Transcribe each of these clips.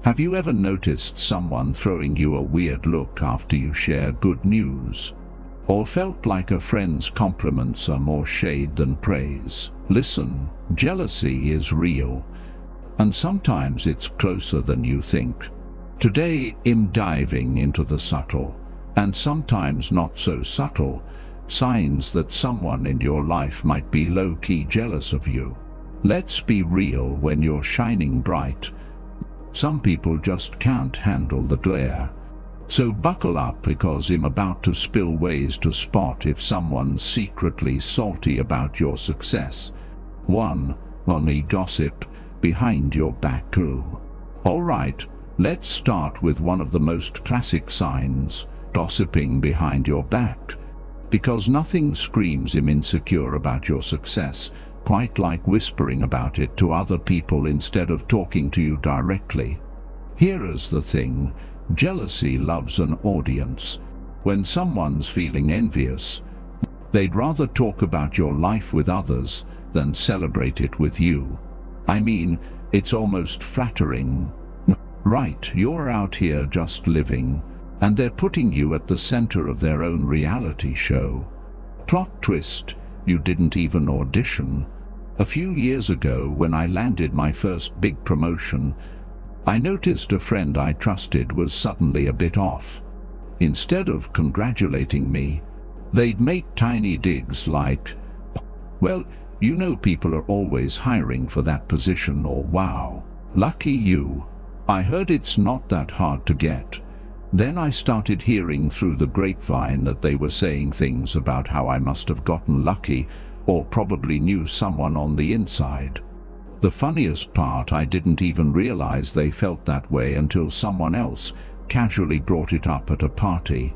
Have you ever noticed someone throwing you a weird look after you share good news? Or felt like a friend's compliments are more shade than praise? Listen, jealousy is real, and sometimes it's closer than you think. Today I'm diving into the subtle, and sometimes not so subtle, signs that someone in your life might be low-key jealous of you. Let's be real, when you're shining bright, some people just can't handle the glare. So buckle up, because I'm about to spill ways to spot if someone's secretly salty about your success. 1. Only gossip behind your back. Alright, let's start with one of the most classic signs, gossiping behind your back. Because nothing screams I'm insecure about your success quite like whispering about it to other people instead of talking to you directly. Here's the thing, jealousy loves an audience. When someone's feeling envious, they'd rather talk about your life with others than celebrate it with you. I mean, it's almost flattering. Right, you're out here just living, and they're putting you at the center of their own reality show. Plot twist, you didn't even audition. A few years ago, when I landed my first big promotion, I noticed a friend I trusted was suddenly a bit off. Instead of congratulating me, they'd make tiny digs like, well, you know people are always hiring for that position, or wow, lucky you. I heard it's not that hard to get. Then I started hearing through the grapevine that they were saying things about how I must have gotten lucky or probably knew someone on the inside. The funniest part, I didn't even realize they felt that way until someone else casually brought it up at a party.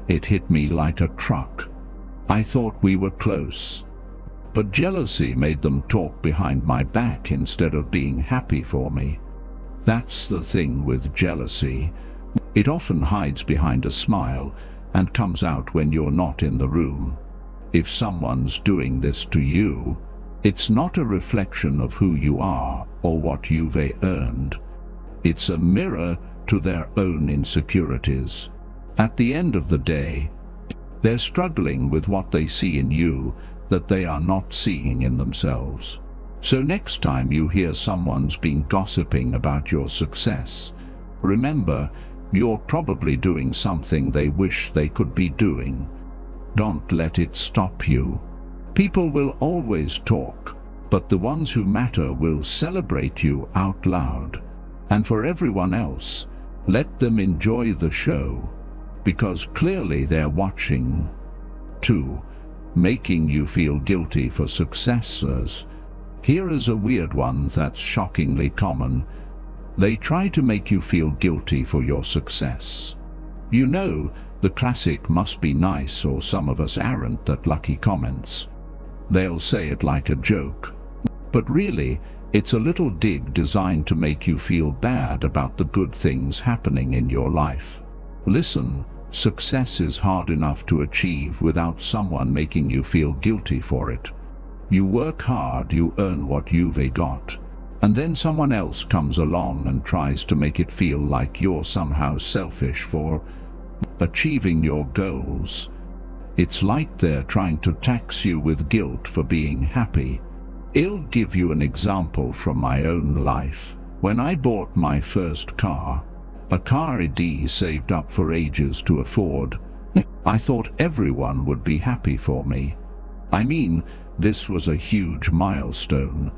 It hit me like a truck. I thought we were close, but jealousy made them talk behind my back instead of being happy for me. That's the thing with jealousy. It often hides behind a smile and comes out when you're not in the room. If someone's doing this to you, it's not a reflection of who you are or what you've earned. It's a mirror to their own insecurities. At the end of the day, they're struggling with what they see in you that they are not seeing in themselves. So next time you hear someone's been gossiping about your success, remember, you're probably doing something they wish they could be doing. Don't let it stop you. People will always talk, but the ones who matter will celebrate you out loud. And for everyone else, let them enjoy the show, because clearly they're watching. 2. Making you feel guilty for successes. Here is a weird one that's shockingly common. They try to make you feel guilty for your success. You know, the classic "must be nice or some of us aren't that lucky" comments. They'll say it like a joke, but really, it's a little dig designed to make you feel bad about the good things happening in your life. Listen, success is hard enough to achieve without someone making you feel guilty for it. You work hard, you earn what you've got, and then someone else comes along and tries to make it feel like you're somehow selfish for achieving your goals. It's like they're trying to tax you with guilt for being happy. I'll give you an example from my own life. When I bought my first car, a car I'd saved up for ages to afford, I thought everyone would be happy for me. I mean, this was a huge milestone.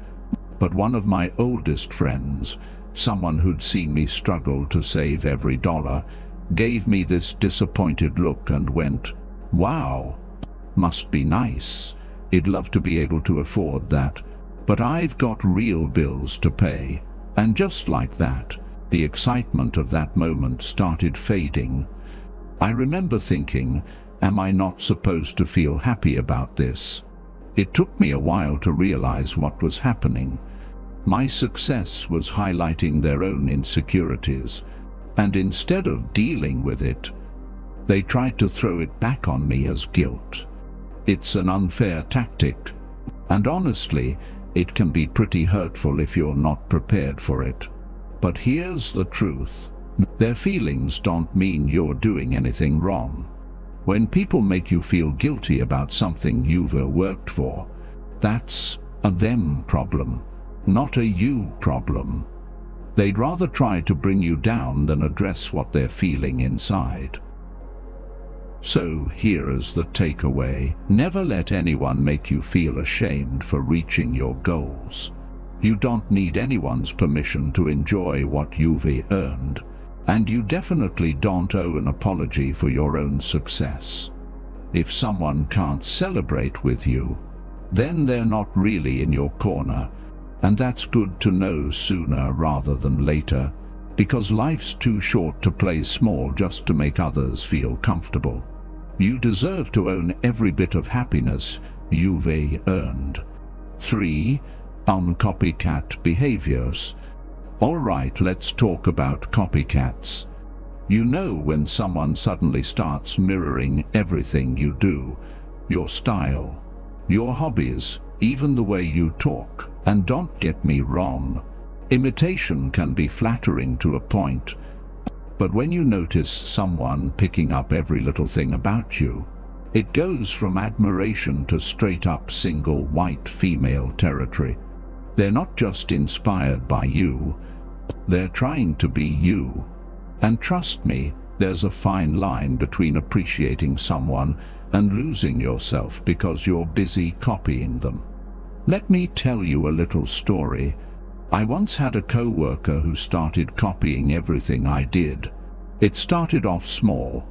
But one of my oldest friends, someone who'd seen me struggle to save every dollar, gave me this disappointed look and went, "Wow, must be nice. I'd love to be able to afford that, but I've got real bills to pay." And just like that, the excitement of that moment started fading. I remember thinking, am I not supposed to feel happy about this? It took me a while to realize what was happening. My success was highlighting their own insecurities, and instead of dealing with it, they tried to throw it back on me as guilt. It's an unfair tactic, and honestly, it can be pretty hurtful if you're not prepared for it. But here's the truth. Their feelings don't mean you're doing anything wrong. When people make you feel guilty about something you've worked for, that's a them problem, not a you problem. They'd rather try to bring you down than address what they're feeling inside. So here is the takeaway. Never let anyone make you feel ashamed for reaching your goals. You don't need anyone's permission to enjoy what you've earned, and you definitely don't owe an apology for your own success. If someone can't celebrate with you, then they're not really in your corner, and that's good to know sooner rather than later, because life's too short to play small just to make others feel comfortable. You deserve to own every bit of happiness you've earned. 3. Copycat behaviors. Alright, let's talk about copycats. You know when someone suddenly starts mirroring everything you do, your style, your hobbies, even the way you talk. And don't get me wrong, imitation can be flattering to a point, but when you notice someone picking up every little thing about you, it goes from admiration to straight-up single white female territory. They're not just inspired by you, they're trying to be you. And trust me, there's a fine line between appreciating someone and losing yourself because you're busy copying them. Let me tell you a little story. I once had a co-worker who started copying everything I did. It started off small.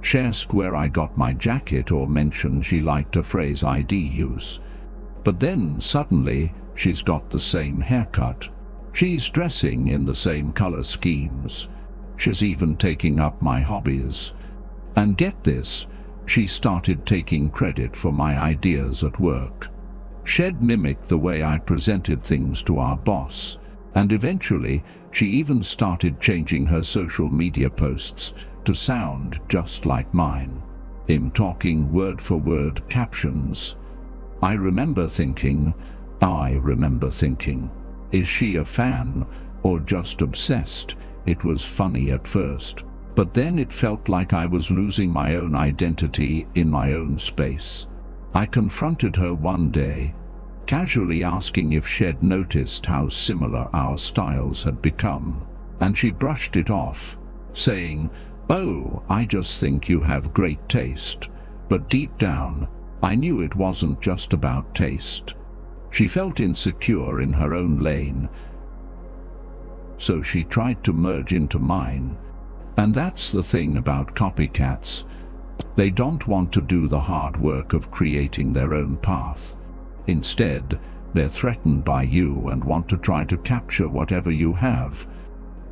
She asked where I got my jacket or mentioned she liked a phrase I'd use. But then suddenly she's got the same haircut. She's dressing in the same color schemes. She's even taking up my hobbies. And get this, she started taking credit for my ideas at work. She'd mimicked the way I presented things to our boss, and eventually she even started changing her social media posts to sound just like mine. I'm talking word-for-word captions. I remember thinking, is she a fan or just obsessed? It was funny at first, but then it felt like I was losing my own identity in my own space. I confronted her one day, casually asking if she'd noticed how similar our styles had become, and she brushed it off, saying, "Oh, I just think you have great taste." But deep down, I knew it wasn't just about taste. She felt insecure in her own lane, so she tried to merge into mine. And that's the thing about copycats. They don't want to do the hard work of creating their own path. Instead, they're threatened by you and want to try to capture whatever you have.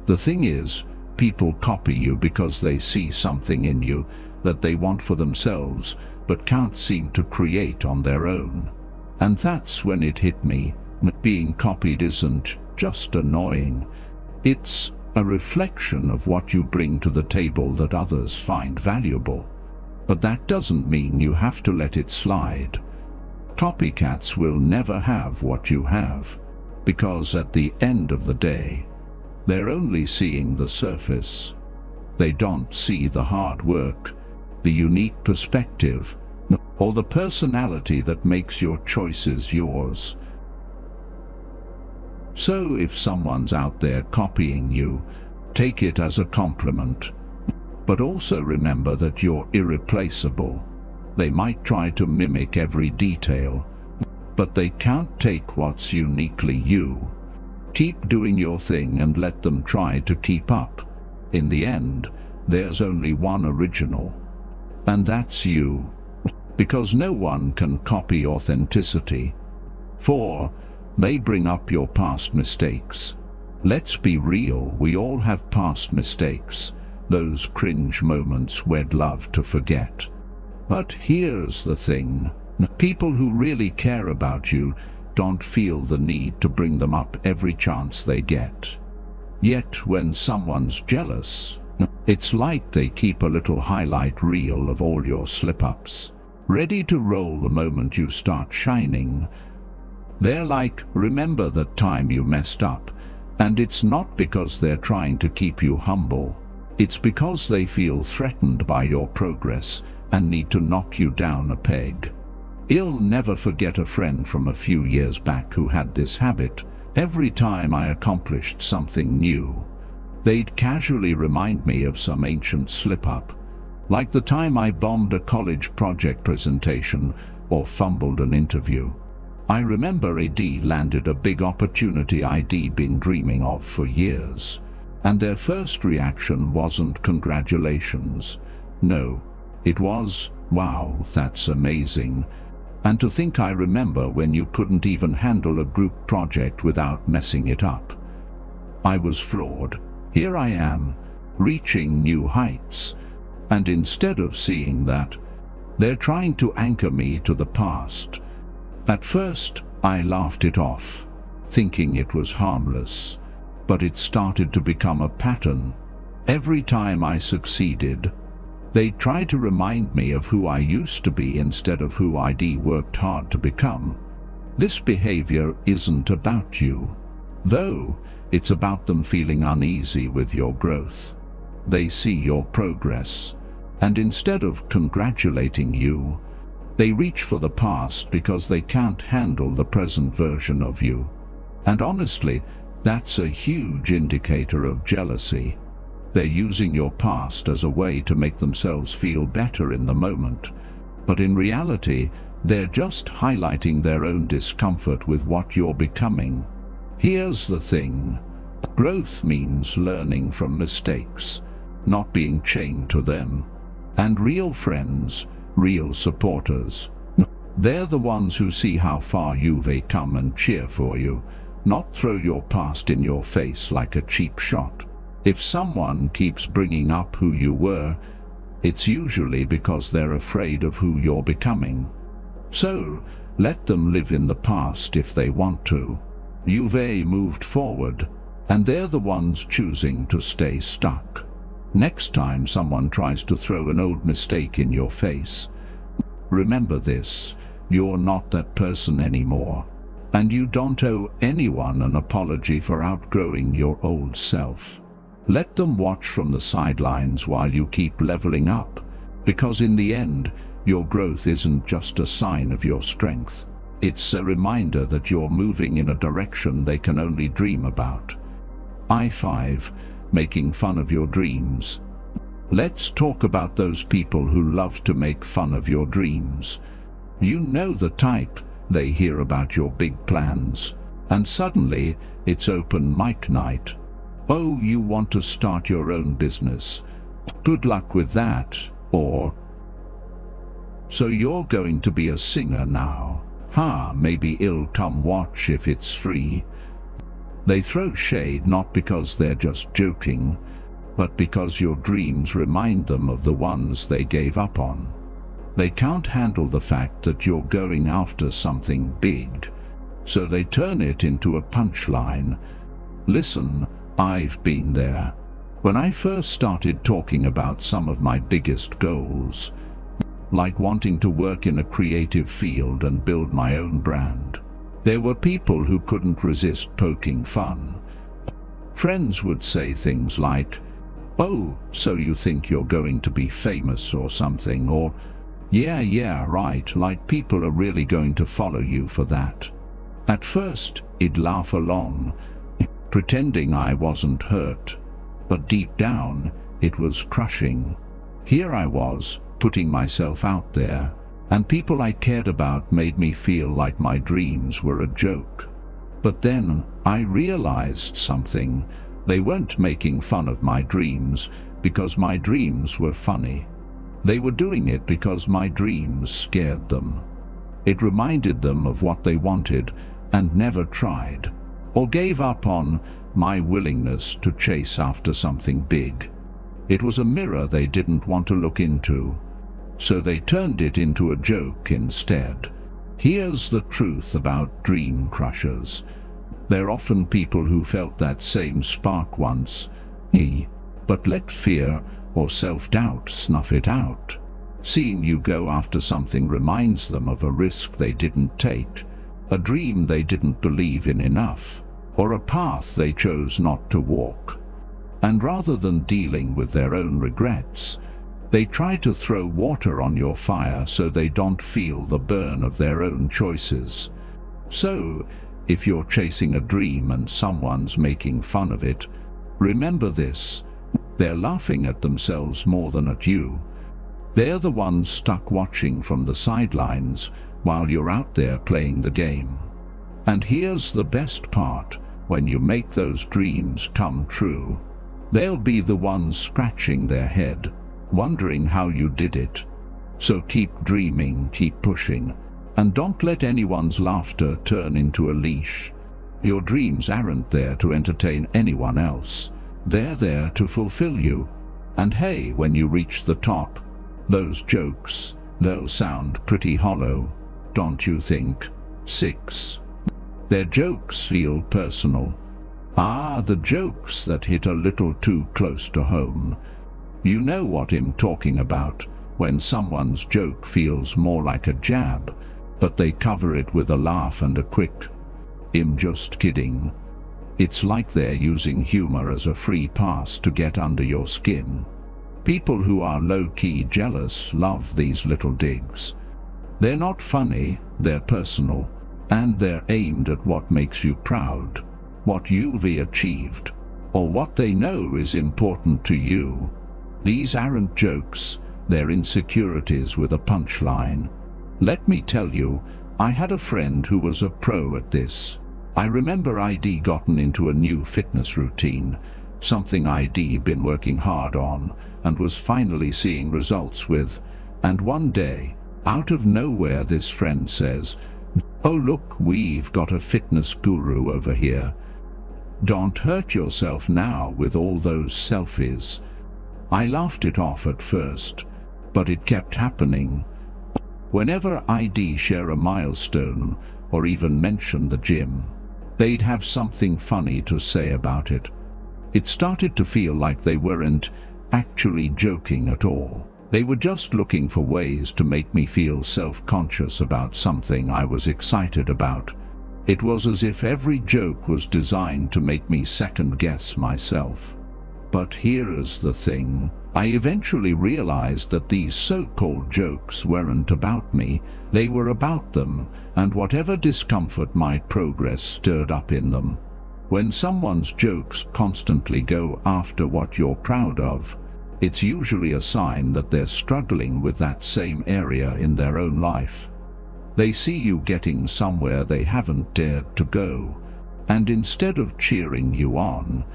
The thing is, people copy you because they see something in you that they want for themselves but can't seem to create on their own. And that's when it hit me. Being copied isn't just annoying. It's a reflection of what you bring to the table that others find valuable. But that doesn't mean you have to let it slide. Copycats will never have what you have, because at the end of the day, they're only seeing the surface. They don't see the hard work, the unique perspective, or the personality that makes your choices yours. So if someone's out there copying you, take it as a compliment. But also remember that you're irreplaceable. They might try to mimic every detail, but they can't take what's uniquely you. Keep doing your thing and let them try to keep up. In the end, there's only one original, and that's you. Because no one can copy authenticity. 4. They bring up your past mistakes. Let's be real, we all have past mistakes, those cringe moments we'd love to forget. But here's the thing, people who really care about you don't feel the need to bring them up every chance they get. Yet when someone's jealous, it's like they keep a little highlight reel of all your slip-ups, ready to roll the moment you start shining. They're like, remember that time you messed up, And it's not because they're trying to keep you humble. It's because they feel threatened by your progress and need to knock you down a peg. I'll never forget a friend from a few years back who had this habit. Every time I accomplished something new, they'd casually remind me of some ancient slip-up, like the time I bombed a college project presentation or fumbled an interview. I remember AD landed a big opportunity I'd been dreaming of for years, and their first reaction wasn't congratulations. No, it was, wow, that's amazing. And to think I remember when you couldn't even handle a group project without messing it up. I was floored. Here I am, reaching new heights, and instead of seeing that, they're trying to anchor me to the past. At first, I laughed it off, thinking it was harmless, but it started to become a pattern. Every time I succeeded, they tried to remind me of who I used to be instead of who I'd worked hard to become. This behavior isn't about you, though it's about them feeling uneasy with your growth. They see your progress, and instead of congratulating you, they reach for the past because they can't handle the present version of you. And honestly, that's a huge indicator of jealousy. They're using your past as a way to make themselves feel better in the moment, but in reality, they're just highlighting their own discomfort with what you're becoming. Here's the thing. Growth means learning from mistakes, not being chained to them. And real friends, real supporters, they're the ones who see how far you've come and cheer for you, not throw your past in your face like a cheap shot. If someone keeps bringing up who you were, it's usually because they're afraid of who you're becoming. So, let them live in the past if they want to. You've moved forward, and they're the ones choosing to stay stuck. Next time someone tries to throw an old mistake in your face, remember this: you're not that person anymore, and you don't owe anyone an apology for outgrowing your old self. Let them watch from the sidelines while you keep leveling up, because in the end, your growth isn't just a sign of your strength. It's a reminder that you're moving in a direction they can only dream about. I5. Making fun of your dreams. Let's talk about those people who love to make fun of your dreams. You know the type. They hear about your big plans, and suddenly it's open mic night. Oh, you want to start your own business? Good luck with that. Or, so you're going to be a singer now? Maybe I'll come watch if it's free. They throw shade not because they're just joking, but because your dreams remind them of the ones they gave up on. They can't handle the fact that you're going after something big, so they turn it into a punchline. Listen, I've been there. When I first started talking about some of my biggest goals, like wanting to work in a creative field and build my own brand, there were people who couldn't resist poking fun. Friends would say things like, "Oh, so you think you're going to be famous or something," or, yeah, right, like people are really going to follow you for that." At first, I'd laugh along, pretending I wasn't hurt, but deep down, it was crushing. Here I was, putting myself out there, and people I cared about made me feel like my dreams were a joke. But then, I realized something. They weren't making fun of my dreams because my dreams were funny. They were doing it because my dreams scared them. It reminded them of what they wanted and never tried, or gave up on: my willingness to chase after something big. It was a mirror they didn't want to look into, so they turned it into a joke instead. Here's the truth about dream crushers. They're often people who felt that same spark once, but let fear or self-doubt snuff it out. Seeing you go after something reminds them of a risk they didn't take, a dream they didn't believe in enough, or a path they chose not to walk. And rather than dealing with their own regrets, they try to throw water on your fire so they don't feel the burn of their own choices. So, if you're chasing a dream and someone's making fun of it, remember this: they're laughing at themselves more than at you. They're the ones stuck watching from the sidelines while you're out there playing the game. And here's the best part: when you make those dreams come true, they'll be the ones scratching their head, wondering how you did it. So keep dreaming, keep pushing, and don't let anyone's laughter turn into a leash. Your dreams aren't there to entertain anyone else. They're there to fulfill you. And hey, when you reach the top, those jokes, they'll sound pretty hollow, don't you think? 6. Their jokes feel personal. Ah, the jokes that hit a little too close to home. You know what I'm talking about, when someone's joke feels more like a jab, but they cover it with a laugh and a quick, "I'm just kidding." It's like they're using humor as a free pass to get under your skin. People who are low-key jealous love these little digs. They're not funny, they're personal, and they're aimed at what makes you proud, what you've achieved, or what they know is important to you. These aren't jokes, they're insecurities with a punchline. Let me tell you, I had a friend who was a pro at this. I remember I'd gotten into a new fitness routine, something I'd been working hard on and was finally seeing results with, and one day, out of nowhere, this friend says, "Oh look, we've got a fitness guru over here. Don't hurt yourself now with all those selfies." I laughed it off at first, but it kept happening. Whenever I'd share a milestone or even mention the gym, they'd have something funny to say about it. It started to feel like they weren't actually joking at all. They were just looking for ways to make me feel self-conscious about something I was excited about. It was as if every joke was designed to make me second-guess myself. But here's the thing: I eventually realized that these so-called jokes weren't about me, they were about them, and whatever discomfort my progress stirred up in them. When someone's jokes constantly go after what you're proud of, it's usually a sign that they're struggling with that same area in their own life. They see you getting somewhere they haven't dared to go, and instead of cheering you on,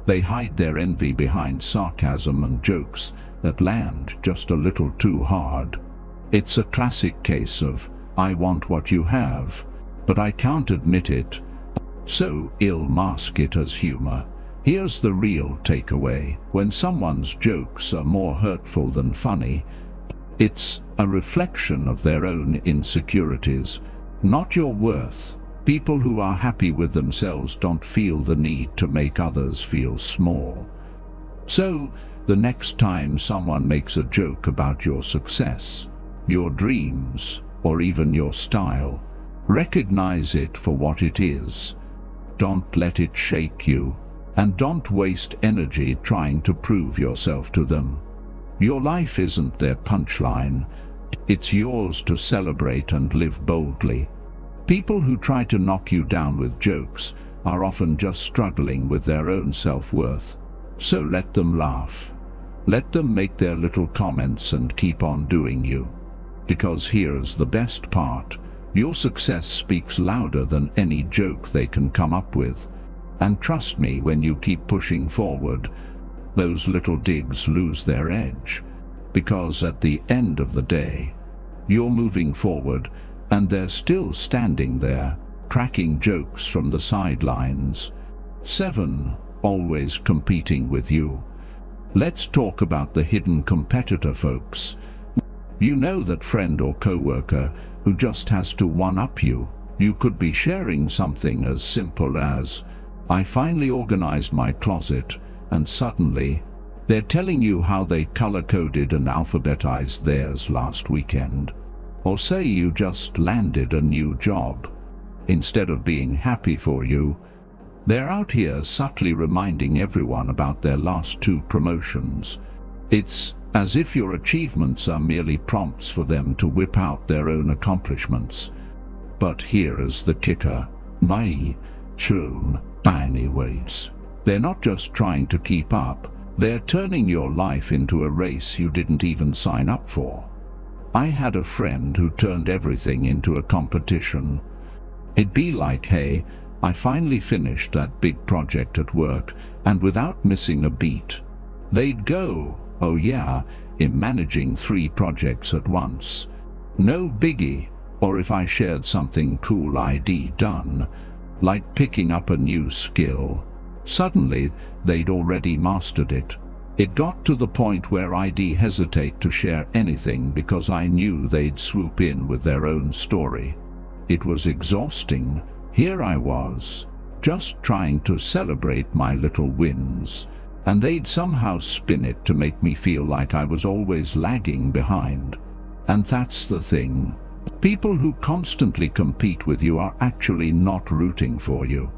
they hide their envy behind sarcasm and jokes that land just a little too hard. It's a classic case of, "I want what you have, but I can't admit it, so I'll mask it as humor." Here's the real takeaway: when someone's jokes are more hurtful than funny, it's a reflection of their own insecurities, not your worth. People who are happy with themselves don't feel the need to make others feel small. So, the next time someone makes a joke about your success, your dreams, or even your style, recognize it for what it is. Don't let it shake you, and don't waste energy trying to prove yourself to them. Your life isn't their punchline, it's yours to celebrate and live boldly. People who try to knock you down with jokes are often just struggling with their own self-worth. So let them laugh. Let them make their little comments and keep on doing you. Because here's the best part: your success speaks louder than any joke they can come up with. And trust me, when you keep pushing forward, those little digs lose their edge. Because at the end of the day, you're moving forward, and they're still standing there, cracking jokes from the sidelines. 7. Always competing with you. Let's talk about the hidden competitor, folks. You know, that friend or coworker who just has to one-up you. You could be sharing something as simple as, "I finally organized my closet," and suddenly, they're telling you how they color-coded and alphabetized theirs last weekend. Or say you just landed a new job. Instead of being happy for you, They're out here subtly reminding everyone about their last 2 promotions. It's as if your achievements are merely prompts for them to whip out their own accomplishments. But here is the kicker. Anyways, they're not just trying to keep up, they're turning your life into a race you didn't even sign up for. I had a friend who turned everything into a competition. It'd be like, hey, I finally finished that big project at work, and without missing a beat. They'd go, oh yeah, I'm managing 3 projects at once. No biggie. Or if I shared something cool I'd done, like picking up a new skill, suddenly they'd already mastered it. It got to the point where I'd hesitate to share anything because I knew they'd swoop in with their own story. It was exhausting. Here I was, just trying to celebrate my little wins, and they'd somehow spin it to make me feel like I was always lagging behind. And that's the thing. People who constantly compete with you are actually not rooting for you.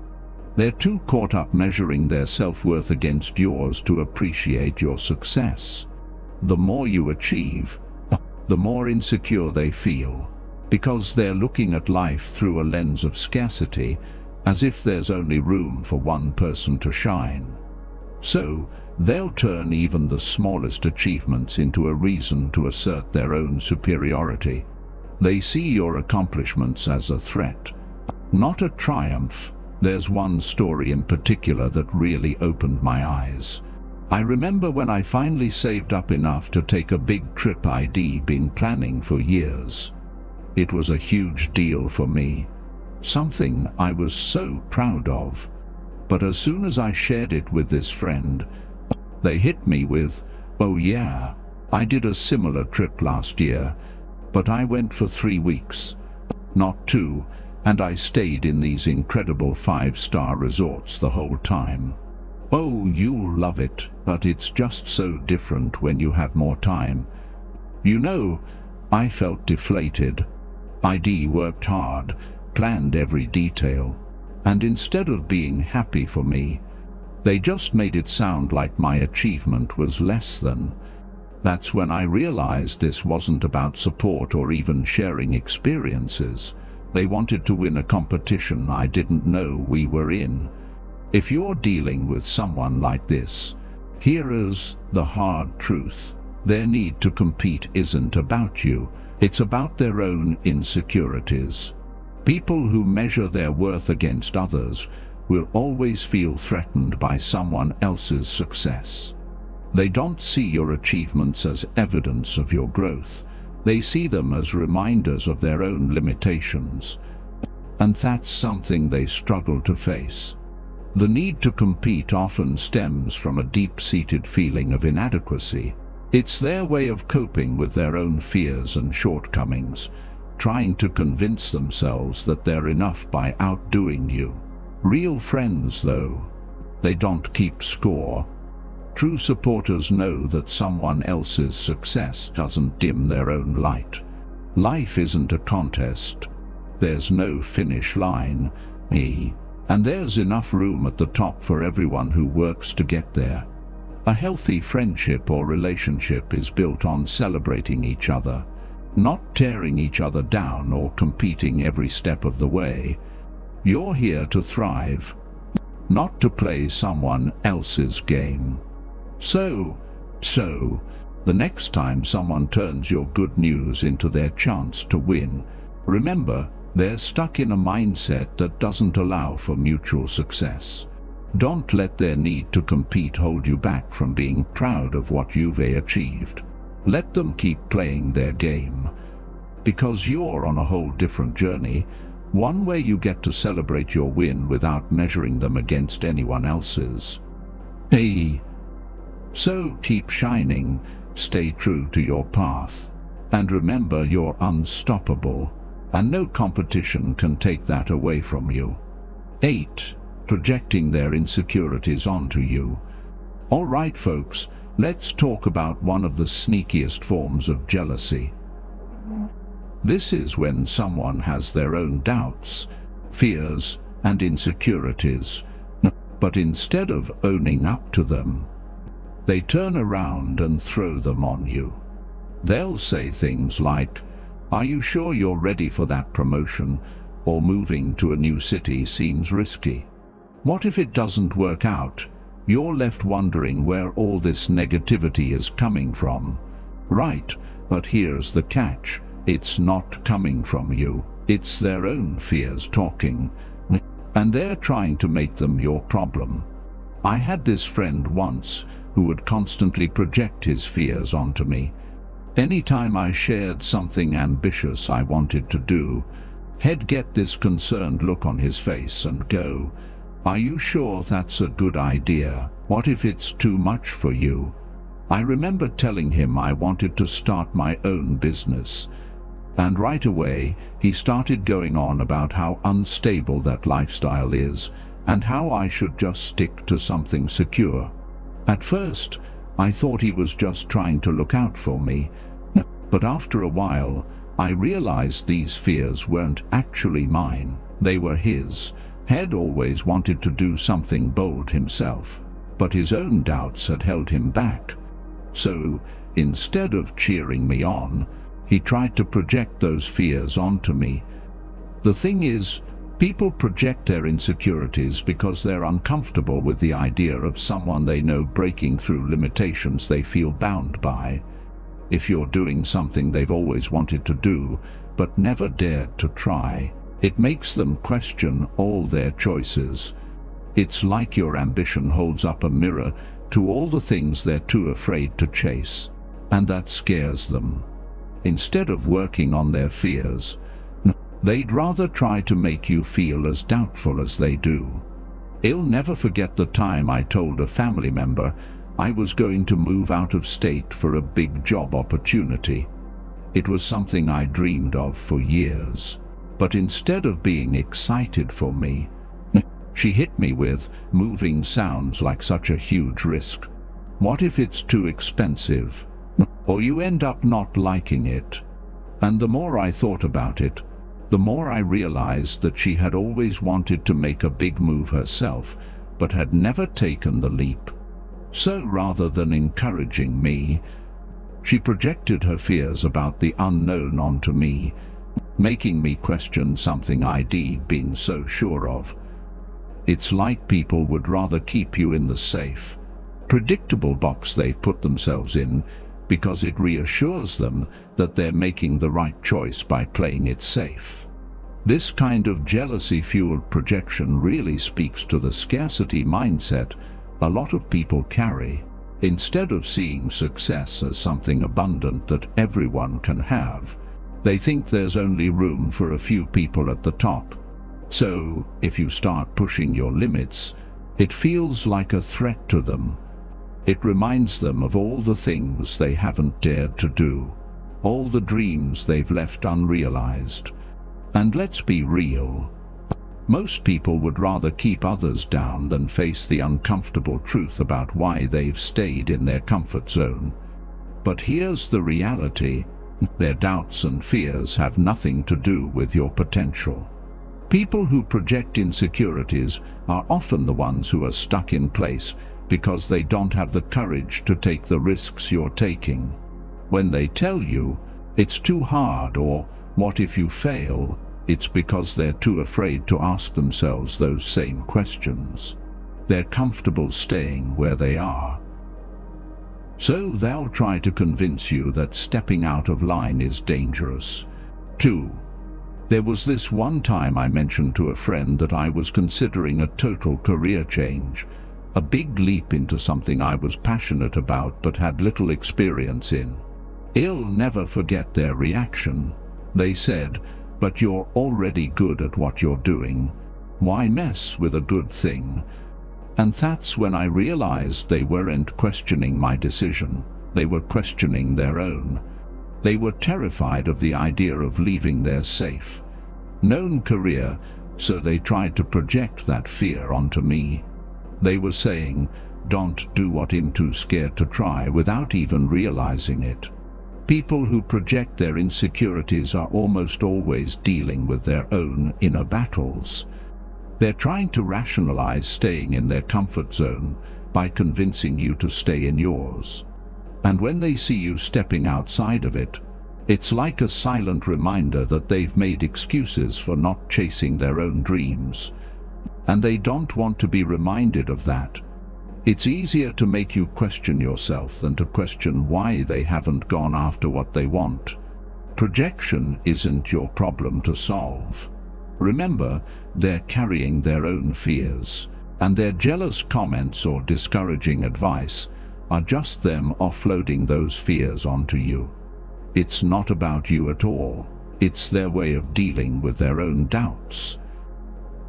They're too caught up measuring their self-worth against yours to appreciate your success. The more you achieve, the more insecure they feel, because they're looking at life through a lens of scarcity, as if there's only room for one person to shine. So, they'll turn even the smallest achievements into a reason to assert their own superiority. They see your accomplishments as a threat, not a triumph. There's one story in particular that really opened my eyes. I remember when I finally saved up enough to take a big trip I'd been planning for years. It was a huge deal for me, something I was so proud of. But as soon as I shared it with this friend, they hit me with, oh yeah, I did a similar trip last year, but I went for 3 weeks, not 2, and I stayed in these incredible 5-star resorts the whole time. Oh, you'll love it, but it's just so different when you have more time. You know, I felt deflated. I'd worked hard, planned every detail, and instead of being happy for me, they just made it sound like my achievement was less than. That's when I realized this wasn't about support or even sharing experiences. They wanted to win a competition I didn't know we were in. If you're dealing with someone like this, here is the hard truth. Their need to compete isn't about you. It's about their own insecurities. People who measure their worth against others will always feel threatened by someone else's success. They don't see your achievements as evidence of your growth. They see them as reminders of their own limitations. And that's something they struggle to face. The need to compete often stems from a deep-seated feeling of inadequacy. It's their way of coping with their own fears and shortcomings, trying to convince themselves that they're enough by outdoing you. Real friends, though, they don't keep score. True supporters know that someone else's success doesn't dim their own light. Life isn't a contest. There's no finish line, and there's enough room at the top for everyone who works to get there. A healthy friendship or relationship is built on celebrating each other, not tearing each other down or competing every step of the way. You're here to thrive, not to play someone else's game. So, the next time someone turns your good news into their chance to win, remember, they're stuck in a mindset that doesn't allow for mutual success. Don't let their need to compete hold you back from being proud of what you've achieved. Let them keep playing their game. Because you're on a whole different journey, one where you get to celebrate your win without measuring them against anyone else's. So keep shining, stay true to your path, and remember you're unstoppable, and no competition can take that away from you. 8. Projecting their insecurities onto you. Alright folks, let's talk about one of the sneakiest forms of jealousy. This is when someone has their own doubts, fears, and insecurities, But instead of owning up to them, they turn around and throw them on you. They'll say things like, "Are you sure you're ready for that promotion?" Or "Moving to a new city seems risky. What if it doesn't work out?" You're left wondering where all this negativity is coming from. Right, but here's the catch. It's not coming from you. It's their own fears talking. And they're trying to make them your problem. I had this friend once who would constantly project his fears onto me. Anytime I shared something ambitious I wanted to do, he'd get this concerned look on his face and go, "Are you sure that's a good idea? What if it's too much for you?" I remember telling him I wanted to start my own business. And right away, he started going on about how unstable that lifestyle is and how I should just stick to something secure. At first, I thought he was just trying to look out for me. But after a while, I realized these fears weren't actually mine. They were his. He'd always wanted to do something bold himself, but his own doubts had held him back. So, instead of cheering me on, he tried to project those fears onto me. The thing is, people project their insecurities because they're uncomfortable with the idea of someone they know breaking through limitations they feel bound by. If you're doing something they've always wanted to do, but never dared to try, it makes them question all their choices. It's like your ambition holds up a mirror to all the things they're too afraid to chase, and that scares them. Instead of working on their fears, they'd rather try to make you feel as doubtful as they do. I'll never forget the time I told a family member I was going to move out of state for a big job opportunity. It was something I dreamed of for years. But instead of being excited for me, she hit me with, "Moving sounds like such a huge risk. What if it's too expensive? Or you end up not liking it?" And the more I thought about it, the more I realized that she had always wanted to make a big move herself, but had never taken the leap. So rather than encouraging me, she projected her fears about the unknown onto me, making me question something I'd been so sure of. It's like people would rather keep you in the safe, predictable box they've put themselves in, because it reassures them that they're making the right choice by playing it safe. This kind of jealousy-fueled projection really speaks to the scarcity mindset a lot of people carry. Instead of seeing success as something abundant that everyone can have, they think there's only room for a few people at the top. So, if you start pushing your limits, it feels like a threat to them. It reminds them of all the things they haven't dared to do, all the dreams they've left unrealized. And let's be real, most people would rather keep others down than face the uncomfortable truth about why they've stayed in their comfort zone. But here's the reality: their doubts and fears have nothing to do with your potential. People who project insecurities are often the ones who are stuck in place because they don't have the courage to take the risks you're taking. When they tell you, "It's too hard," or "What if you fail?" it's because they're too afraid to ask themselves those same questions. They're comfortable staying where they are. So they'll try to convince you that stepping out of line is dangerous. 2. There was this one time I mentioned to a friend that I was considering a total career change, a big leap into something I was passionate about but had little experience in. I'll never forget their reaction. They said, "But you're already good at what you're doing. Why mess with a good thing?" And that's when I realized they weren't questioning my decision. They were questioning their own. They were terrified of the idea of leaving their safe, known career, so they tried to project that fear onto me. They were saying, "Don't do what I'm too scared to try," without even realizing it. People who project their insecurities are almost always dealing with their own inner battles. They're trying to rationalize staying in their comfort zone by convincing you to stay in yours. And when they see you stepping outside of it, it's like a silent reminder that they've made excuses for not chasing their own dreams. And they don't want to be reminded of that. It's easier to make you question yourself than to question why they haven't gone after what they want. Projection isn't your problem to solve. Remember, they're carrying their own fears, and their jealous comments or discouraging advice are just them offloading those fears onto you. It's not about you at all. It's their way of dealing with their own doubts.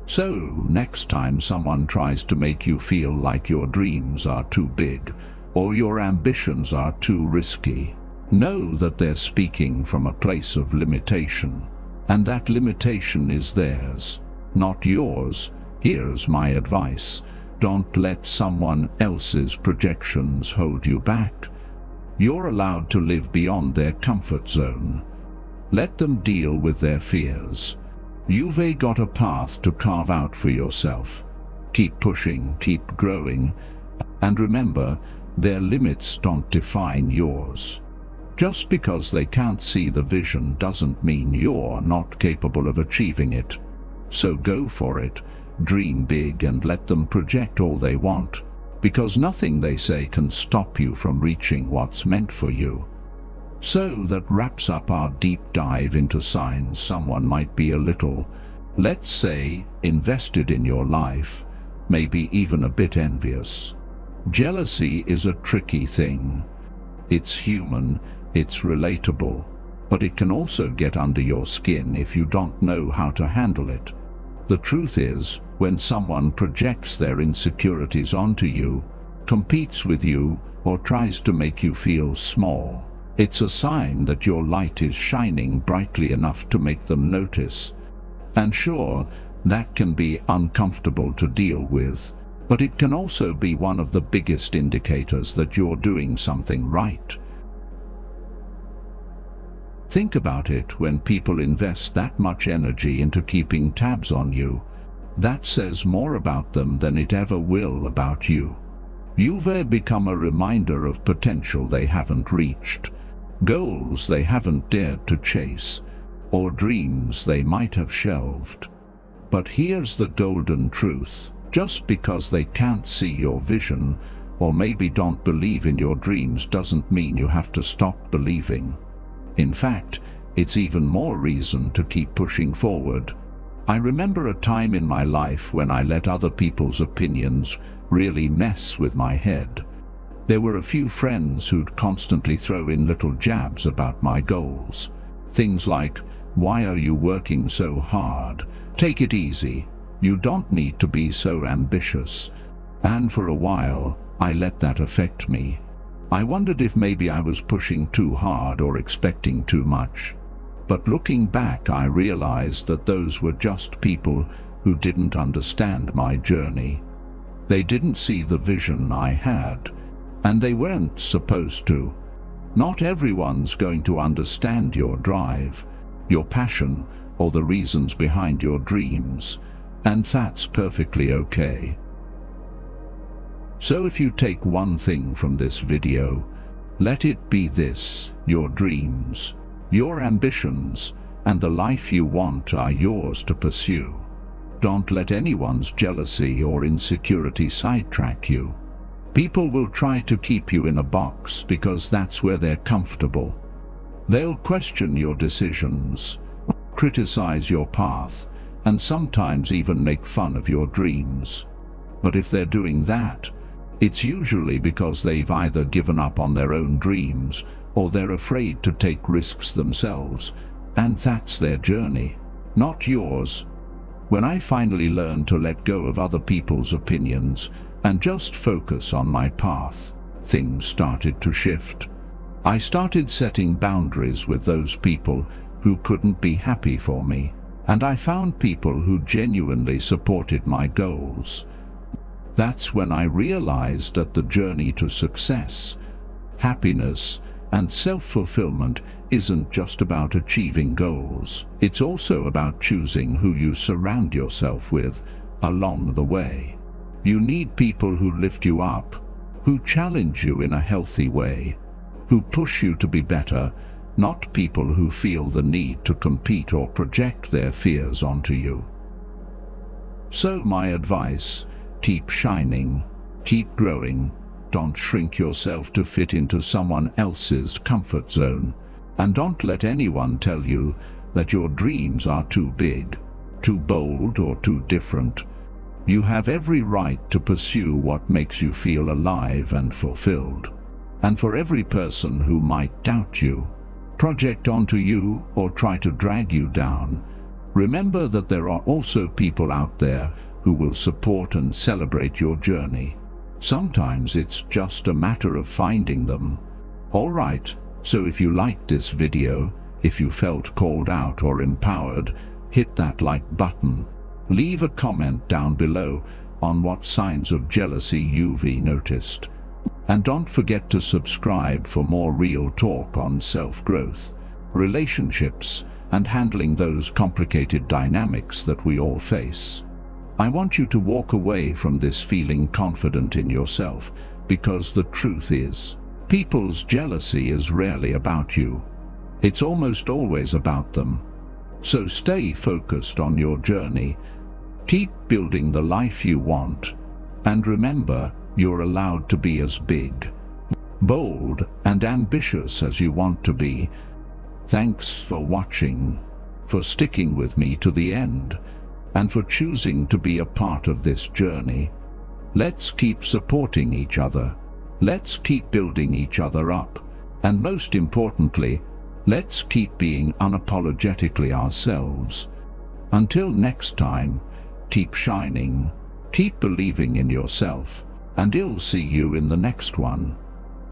So, next time someone tries to make you feel like your dreams are too big or your ambitions are too risky, know that they're speaking from a place of limitation, and that limitation is theirs, not yours. Here's my advice: don't let someone else's projections hold you back. You're allowed to live beyond their comfort zone. Let them deal with their fears. You've got a path to carve out for yourself. Keep pushing, keep growing, and remember, their limits don't define yours. Just because they can't see the vision doesn't mean you're not capable of achieving it. So go for it, dream big, and let them project all they want, because nothing they say can stop you from reaching what's meant for you. So that wraps up our deep dive into signs someone might be a little, let's say, invested in your life, maybe even a bit envious. Jealousy is a tricky thing. It's human, it's relatable, but it can also get under your skin if you don't know how to handle it. The truth is, when someone projects their insecurities onto you, competes with you, or tries to make you feel small, it's a sign that your light is shining brightly enough to make them notice. And sure, that can be uncomfortable to deal with, but it can also be one of the biggest indicators that you're doing something right. Think about it: when people invest that much energy into keeping tabs on you, that says more about them than it ever will about you. You've become a reminder of potential they haven't reached, goals they haven't dared to chase, or dreams they might have shelved. But here's the golden truth: just because they can't see your vision, or maybe don't believe in your dreams, doesn't mean you have to stop believing. In fact, it's even more reason to keep pushing forward. I remember a time in my life when I let other people's opinions really mess with my head. There were a few friends who'd constantly throw in little jabs about my goals. Things like, "Why are you working so hard? Take it easy. You don't need to be so ambitious." And for a while, I let that affect me. I wondered if maybe I was pushing too hard or expecting too much. But looking back, I realized that those were just people who didn't understand my journey. They didn't see the vision I had, and they weren't supposed to. Not everyone's going to understand your drive, your passion, or the reasons behind your dreams, and that's perfectly okay. So if you take one thing from this video, let it be this: your dreams, your ambitions, and the life you want are yours to pursue. Don't let anyone's jealousy or insecurity sidetrack you. People will try to keep you in a box because that's where they're comfortable. They'll question your decisions, criticize your path, and sometimes even make fun of your dreams. But if they're doing that, it's usually because they've either given up on their own dreams or they're afraid to take risks themselves, and that's their journey, not yours. When I finally learned to let go of other people's opinions and just focus on my path, things started to shift. I started setting boundaries with those people who couldn't be happy for me, and I found people who genuinely supported my goals. That's when I realized that the journey to success, happiness, and self-fulfillment isn't just about achieving goals. It's also about choosing who you surround yourself with along the way. You need people who lift you up, who challenge you in a healthy way, who push you to be better, not people who feel the need to compete or project their fears onto you. So my advice, keep shining, keep growing, don't shrink yourself to fit into someone else's comfort zone, and don't let anyone tell you that your dreams are too big, too bold, or too different. You have every right to pursue what makes you feel alive and fulfilled. And for every person who might doubt you, project onto you, or try to drag you down, remember that there are also people out there who will support and celebrate your journey. Sometimes it's just a matter of finding them. Alright, so if you liked this video, if you felt called out or empowered, hit that like button. Leave a comment down below on what signs of jealousy you've noticed. And don't forget to subscribe for more real talk on self-growth, relationships, and handling those complicated dynamics that we all face. I want you to walk away from this feeling confident in yourself, because the truth is, people's jealousy is rarely about you. It's almost always about them. So stay focused on your journey, keep building the life you want, and remember, you're allowed to be as big, bold, and ambitious as you want to be. Thanks for watching, for sticking with me to the end, and for choosing to be a part of this journey. Let's keep supporting each other. Let's keep building each other up. And most importantly, let's keep being unapologetically ourselves. Until next time, keep shining, keep believing in yourself, and I'll see you in the next one.